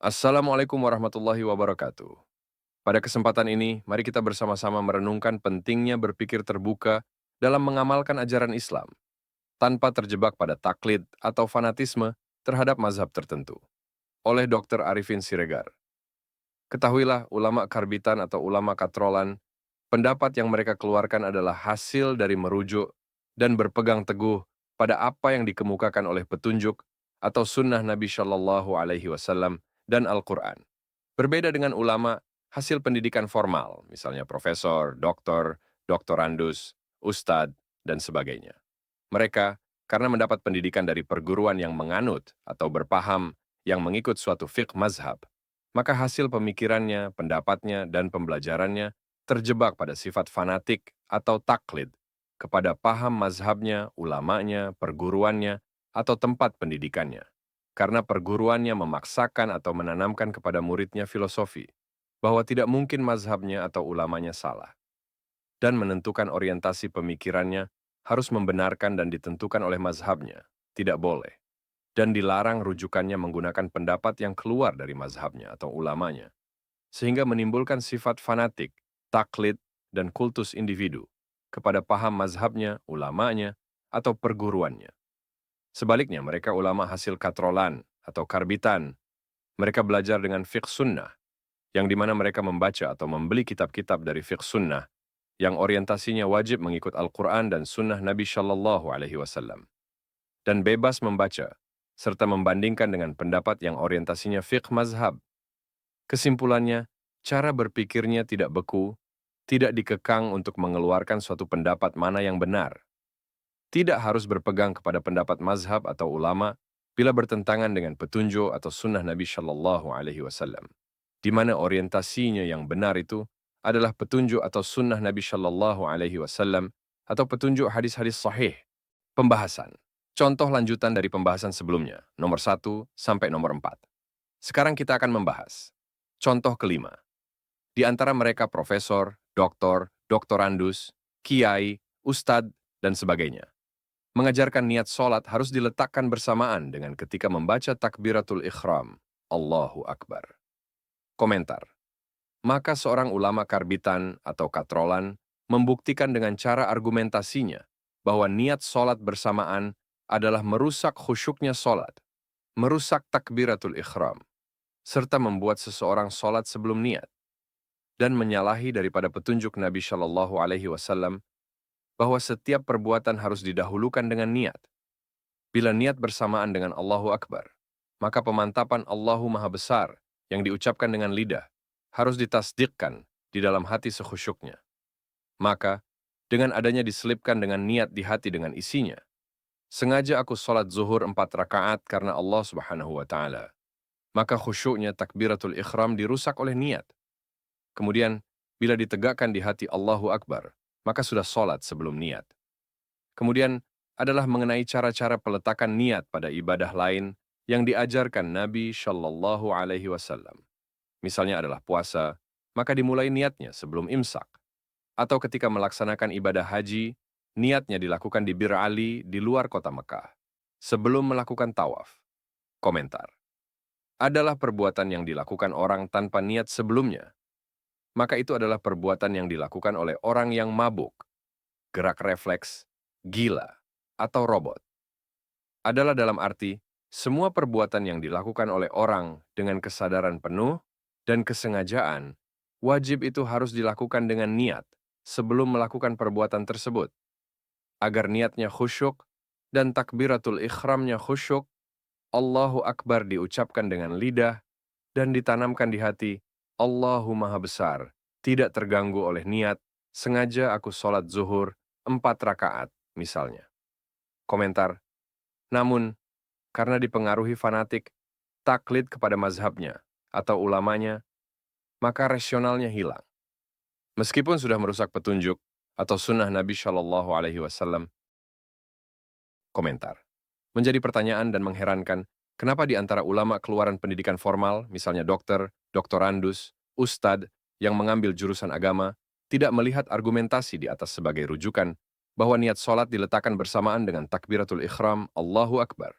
Assalamualaikum warahmatullahi wabarakatuh. Pada kesempatan ini, mari kita bersama-sama merenungkan pentingnya berpikir terbuka dalam mengamalkan ajaran Islam, tanpa terjebak pada taklid atau fanatisme terhadap mazhab tertentu. Oleh Dr. Arifin Siregar. Ketahuilah ulama karbitan atau ulama katrolan, pendapat yang mereka keluarkan adalah hasil dari merujuk dan berpegang teguh pada apa yang dikemukakan oleh petunjuk atau sunnah Nabi Shallallahu Alaihi Wasallam dan Al-Quran. Berbeda dengan ulama, hasil pendidikan formal, misalnya profesor, doktor, doktorandus, ustadz, dan sebagainya. Mereka, karena mendapat pendidikan dari perguruan yang menganut atau berpaham yang mengikut suatu fiqh mazhab, maka hasil pemikirannya, pendapatnya, dan pembelajarannya terjebak pada sifat fanatik atau taklid kepada paham mazhabnya, ulamanya, perguruannya, atau tempat pendidikannya. Karena perguruannya memaksakan atau menanamkan kepada muridnya filosofi bahwa tidak mungkin mazhabnya atau ulamanya salah, dan menentukan orientasi pemikirannya harus membenarkan dan ditentukan oleh mazhabnya, tidak boleh, dan dilarang rujukannya menggunakan pendapat yang keluar dari mazhabnya atau ulamanya, sehingga menimbulkan sifat fanatik, taklid, dan kultus individu kepada paham mazhabnya, ulamanya, atau perguruannya. Sebaliknya, mereka ulama hasil katrolan atau karbitan. Mereka belajar dengan fiqh sunnah, yang dimana mereka membaca atau membeli kitab-kitab dari fiqh sunnah, yang orientasinya wajib mengikut Al-Quran dan sunnah Nabi Shallallahu Alaihi Wasallam, dan bebas membaca, serta membandingkan dengan pendapat yang orientasinya fiqh mazhab. Kesimpulannya, cara berpikirnya tidak beku, tidak dikekang untuk mengeluarkan suatu pendapat mana yang benar. Tidak harus berpegang kepada pendapat mazhab atau ulama bila bertentangan dengan petunjuk atau sunnah Nabi Shallallahu Alaihi Wasallam, di mana orientasinya yang benar itu adalah petunjuk atau sunnah Nabi Shallallahu Alaihi Wasallam atau petunjuk hadis-hadis sahih. Pembahasan. Contoh lanjutan dari pembahasan sebelumnya, nomor 1 sampai nomor 4. Sekarang kita akan membahas. Contoh kelima. Di antara mereka profesor, doktor, doktorandus, kiai, ustadz, dan sebagainya. Mengajarkan niat sholat harus diletakkan bersamaan dengan ketika membaca takbiratul ikhram. Allahu Akbar. Komentar. Maka seorang ulama karbitan atau katrolan membuktikan dengan cara argumentasinya bahwa niat sholat bersamaan adalah merusak khusyuknya sholat, merusak takbiratul ikhram, serta membuat seseorang sholat sebelum niat, dan menyalahi daripada petunjuk Nabi Shallallahu Alaihi Wasallam bahwa setiap perbuatan harus didahulukan dengan niat. Bila niat bersamaan dengan Allahu Akbar, maka pemantapan Allahu Maha Besar yang diucapkan dengan lidah harus ditasdikkan di dalam hati sekhusyuknya. Maka, dengan adanya diselipkan dengan niat di hati dengan isinya, sengaja aku sholat zuhur 4 rakaat karena Allah Subhanahu wa Ta'ala. Maka khusyuknya takbiratul ikhram dirusak oleh niat. Kemudian, bila ditegakkan di hati Allahu Akbar, maka sudah sholat sebelum niat. Kemudian, adalah mengenai cara-cara peletakan niat pada ibadah lain yang diajarkan Nabi Shallallahu Alaihi Wasallam. Misalnya adalah puasa, maka dimulai niatnya sebelum imsak. Atau ketika melaksanakan ibadah haji, niatnya dilakukan di Bir Ali di luar kota Mekah, sebelum melakukan tawaf. Komentar. Adalah perbuatan yang dilakukan orang tanpa niat sebelumnya. Maka itu adalah perbuatan yang dilakukan oleh orang yang mabuk, gerak refleks, gila, atau robot. Adalah dalam arti, semua perbuatan yang dilakukan oleh orang dengan kesadaran penuh dan kesengajaan, wajib itu harus dilakukan dengan niat sebelum melakukan perbuatan tersebut. Agar niatnya khusyuk dan takbiratul ikhramnya khusyuk, Allahu Akbar diucapkan dengan lidah dan ditanamkan di hati, Allahu Maha Besar, tidak terganggu oleh niat, sengaja aku sholat zuhur 4 rakaat, misalnya. Komentar. Namun, karena dipengaruhi fanatik, taklid kepada mazhabnya atau ulamanya, maka rasionalnya hilang. Meskipun sudah merusak petunjuk atau sunnah Nabi Shallallahu Alaihi Wasallam. Komentar. Menjadi pertanyaan dan mengherankan, kenapa di antara ulama keluaran pendidikan formal, misalnya dokter, doktorandus, ustadz, yang mengambil jurusan agama, tidak melihat argumentasi di atas sebagai rujukan bahwa niat sholat diletakkan bersamaan dengan takbiratul ikhram Allahu Akbar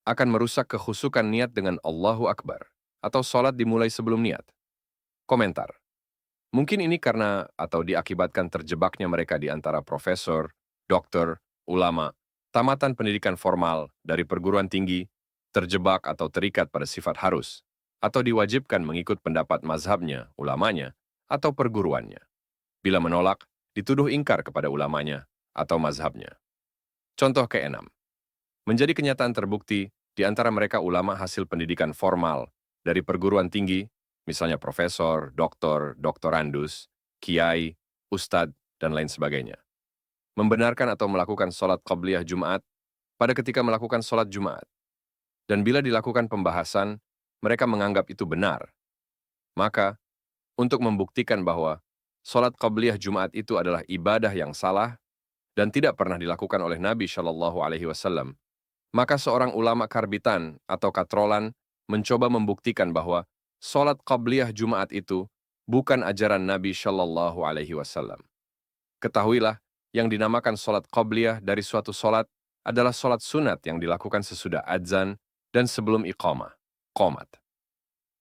akan merusak kekhusukan niat dengan Allahu Akbar. atau sholat dimulai sebelum niat? Komentar. Mungkin ini karena atau diakibatkan terjebaknya mereka di antara profesor, dokter, ulama, tamatan pendidikan formal dari perguruan tinggi, terjebak atau terikat pada sifat harus, atau diwajibkan mengikut pendapat mazhabnya, ulamanya, atau perguruannya. Bila menolak, dituduh ingkar kepada ulamanya atau mazhabnya. Contoh keenam, menjadi kenyataan terbukti di antara mereka ulama hasil pendidikan formal dari perguruan tinggi, misalnya profesor, doktor, doktorandus, kiai, ustadz, dan lain sebagainya. Membenarkan atau melakukan sholat qabliyah Jumat pada ketika melakukan sholat Jumat. Dan bila dilakukan pembahasan, mereka menganggap itu benar. Maka, untuk membuktikan bahwa sholat qabliyah Jumat itu adalah ibadah yang salah dan tidak pernah dilakukan oleh Nabi Shallallahu Alaihi Wasallam, maka seorang ulama karbitan atau katrolan mencoba membuktikan bahwa sholat qabliyah Jumat itu bukan ajaran Nabi Shallallahu Alaihi Wasallam. Ketahuilah, yang dinamakan sholat qabliyah dari suatu sholat adalah sholat sunat yang dilakukan sesudah adzan dan sebelum iqamah, qomat.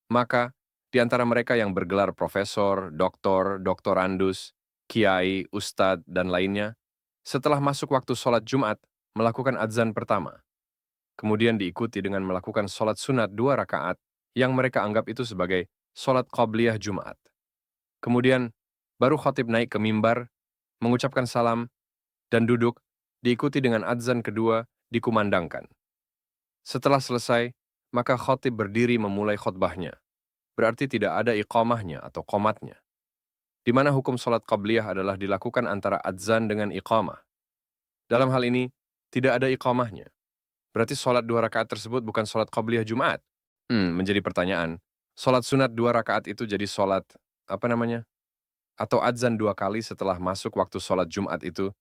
Maka, di antara mereka yang bergelar profesor, doktor, doktorandus, kiai, ustadz, dan lainnya, setelah masuk waktu sholat Jumat, melakukan adzan pertama. Kemudian diikuti dengan melakukan sholat sunat 2 rakaat yang mereka anggap itu sebagai sholat qabliyah Jumat. Kemudian, baru khatib naik ke mimbar, mengucapkan salam, dan duduk, diikuti dengan adzan kedua, dikumandangkan. Setelah selesai, maka khatib berdiri memulai khutbahnya. Berarti tidak ada iqamahnya atau qomatnya. Di mana hukum sholat qabliyah adalah dilakukan antara adzan dengan iqamah. Dalam hal ini, tidak ada iqamahnya. Berarti sholat 2 rakaat tersebut bukan sholat qabliyah Jumat. Menjadi pertanyaan, sholat sunat 2 rakaat itu jadi sholat, atau adzan 2 kali setelah masuk waktu sholat Jumat itu,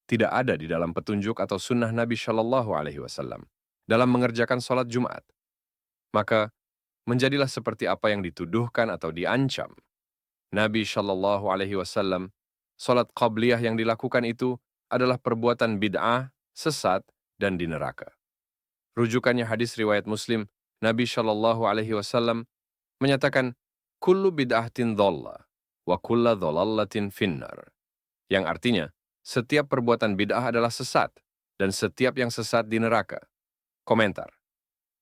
tidak ada di dalam petunjuk atau sunnah Nabi Shallallahu Alaihi Wasallam dalam mengerjakan sholat Jumat. Maka, menjadilah seperti apa yang dituduhkan atau diancam. Nabi Shallallahu Alaihi Wasallam, sholat qabliyah yang dilakukan itu adalah perbuatan bid'ah, sesat, dan di neraka. Rujukannya hadis riwayat Muslim, Nabi Shallallahu Alaihi Wasallam menyatakan, kullu bid'atin dhallah, wa kulla dhalallatin finnar. Yang artinya, setiap perbuatan bid'ah adalah sesat, dan setiap yang sesat di neraka. Komentar.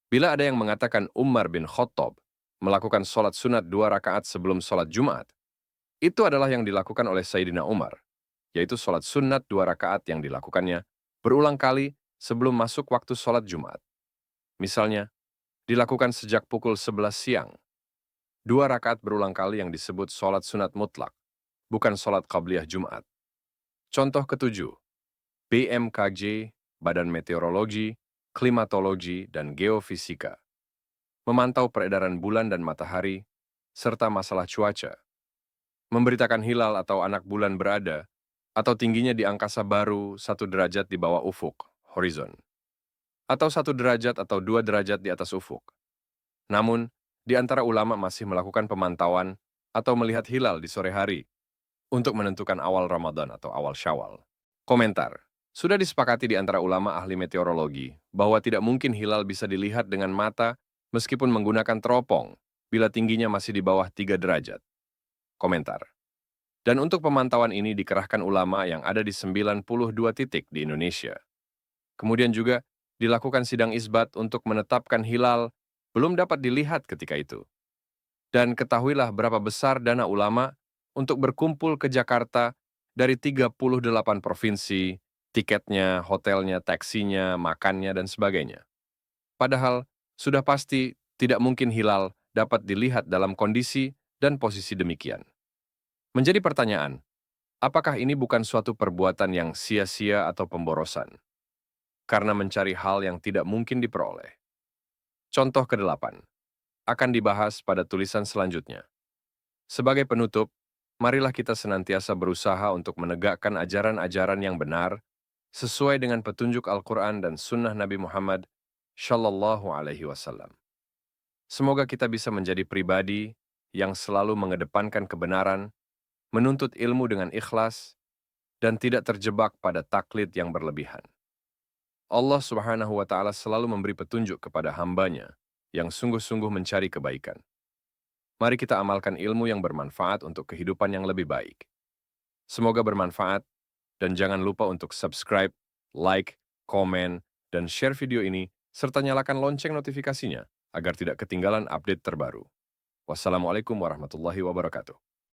Bila ada yang mengatakan Umar bin Khattab melakukan sholat sunat 2 rakaat sebelum sholat Jumat, itu adalah yang dilakukan oleh Sayyidina Umar, yaitu sholat sunat 2 rakaat yang dilakukannya berulang kali sebelum masuk waktu sholat Jumat. Misalnya, dilakukan sejak pukul 11 siang. 2 rakaat berulang kali yang disebut sholat sunat mutlak, bukan sholat qabliyah Jumat. Contoh ketujuh, BMKG, Badan Meteorologi, Klimatologi, dan Geofisika, memantau peredaran bulan dan matahari, serta masalah cuaca, memberitakan hilal atau anak bulan berada, atau tingginya di angkasa baru 1 derajat di bawah ufuk, horizon, atau 1 derajat atau 2 derajat di atas ufuk. Namun, di antara ulama masih melakukan pemantauan atau melihat hilal di sore hari untuk menentukan awal Ramadan atau awal Syawal. Komentar. Sudah disepakati di antara ulama ahli meteorologi bahwa tidak mungkin hilal bisa dilihat dengan mata meskipun menggunakan teropong bila tingginya masih di bawah 3 derajat. Komentar. Dan untuk pemantauan ini dikerahkan ulama yang ada di 92 titik di Indonesia. Kemudian juga dilakukan sidang isbat untuk menetapkan hilal belum dapat dilihat ketika itu. Dan ketahuilah berapa besar dana ulama untuk berkumpul ke Jakarta dari 38 provinsi, tiketnya, hotelnya, taksinya, makannya, dan sebagainya. Padahal, sudah pasti tidak mungkin hilal dapat dilihat dalam kondisi dan posisi demikian. Menjadi pertanyaan, apakah ini bukan suatu perbuatan yang sia-sia atau pemborosan? Karena mencari hal yang tidak mungkin diperoleh. Contoh ke-8 akan dibahas pada tulisan selanjutnya. Sebagai penutup, marilah kita senantiasa berusaha untuk menegakkan ajaran-ajaran yang benar sesuai dengan petunjuk Al-Quran dan Sunnah Nabi Muhammad Shallallahu Alaihi Wasallam. Semoga kita bisa menjadi pribadi yang selalu mengedepankan kebenaran, menuntut ilmu dengan ikhlas, dan tidak terjebak pada taklid yang berlebihan. Allah Subhanahu wa Ta'ala selalu memberi petunjuk kepada hamba-Nya yang sungguh-sungguh mencari kebaikan. Mari kita amalkan ilmu yang bermanfaat untuk kehidupan yang lebih baik. Semoga bermanfaat, dan jangan lupa untuk subscribe, like, komen, dan share video ini, serta nyalakan lonceng notifikasinya agar tidak ketinggalan update terbaru. Wassalamualaikum warahmatullahi wabarakatuh.